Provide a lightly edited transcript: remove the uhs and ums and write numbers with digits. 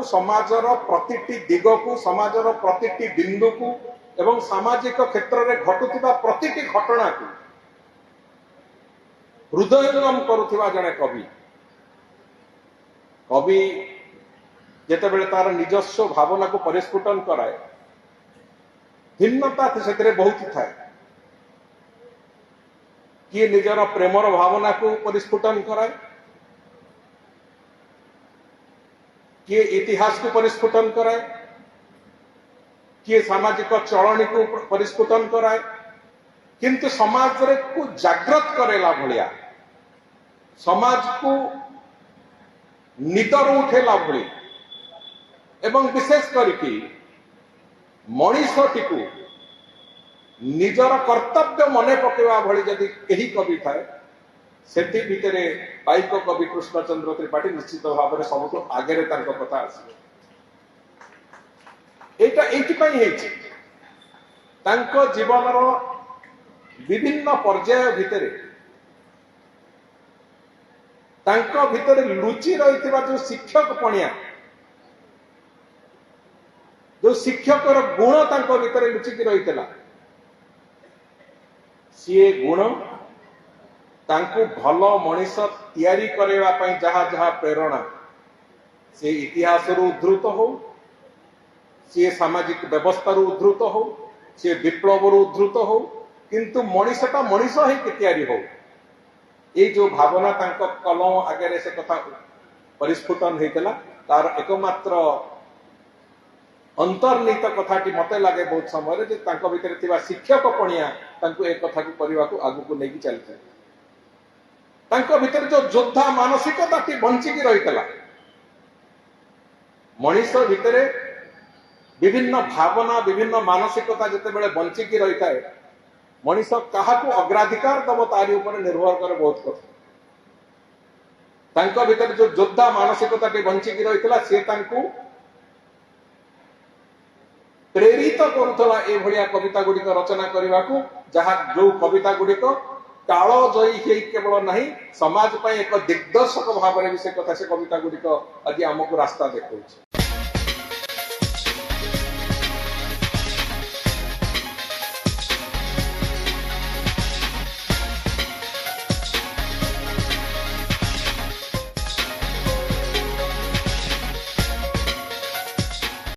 समाजर प्रतिटी दिग को समाजर प्रतिटी बिंदु को एवं सामाजिक क्षेत्र में घटुवा प्रतिटी घटना को हृदयंगम करुवा जड़े कवि कवि जिते तार निजस्व भावना को परिस्फुटन कराए भिन्नता से बहुत थाए किए निजर प्रेमर भावना को परिस्फुटन कराए किए इतिहास को परिस्फुटन कराए किए सामाजिक चलनी को परिस्फुटन कराए किंतु समाज रे को जागृत करेला भलिया समाज को निदर उठेला भली एवं विशेष करके मनीषटी को निजर कर्तव्य मन पकेवा भली जदि कही कवि थाए सेठी भितरे पाइक कवि कृष्णचंद्र त्रिपाठी निश्चित भाव में सबुठ आगे कथा आसो जीवन विभिन्न पर्याय भितरे लुचि रही जो शिक्षक पणिया जो शिक्षकर गुण भितर लुचिकी रही सी गुण तांको भल मनीष तैयारी करवा जहाँ जहाँ प्रेरणा से इतिहास उद्धृत हो सी सामाजिक व्यवस्था उद्धृत हो सी विप्लव उद्धृत हो किंतु मनीषटा मनीष ही तैयारी हो ये जो भावना कलम आगे से कथा परिस्फुटन होता तार एकमात्र अंतर्निहित कथाटी मते लगे बहुत समय भितर शिक्षक पणिया एक कथा को करने को आगू नहीं चलते भीतर जो योद्धा मानसिकता बंचिकी रही मनीष भितर विभिन्न भावना विभिन्न मानसिकता जिते बंचिकी रही है मनीष क्या अग्राधिकार दब तारी उपर निर्भर करे बहुत कथा भीतर जो योद्धा मानसिकता बंचिकी रही सी प्रेरित करुला ये कविता गुड़िक रचना करने को जहाँ जो कविता गुड़िक काल जयी केवल नहीं समाज एक दिग्दर्शक भाव में भी से कथा से कविता गुड़िक आज आमको रास्ता देखा।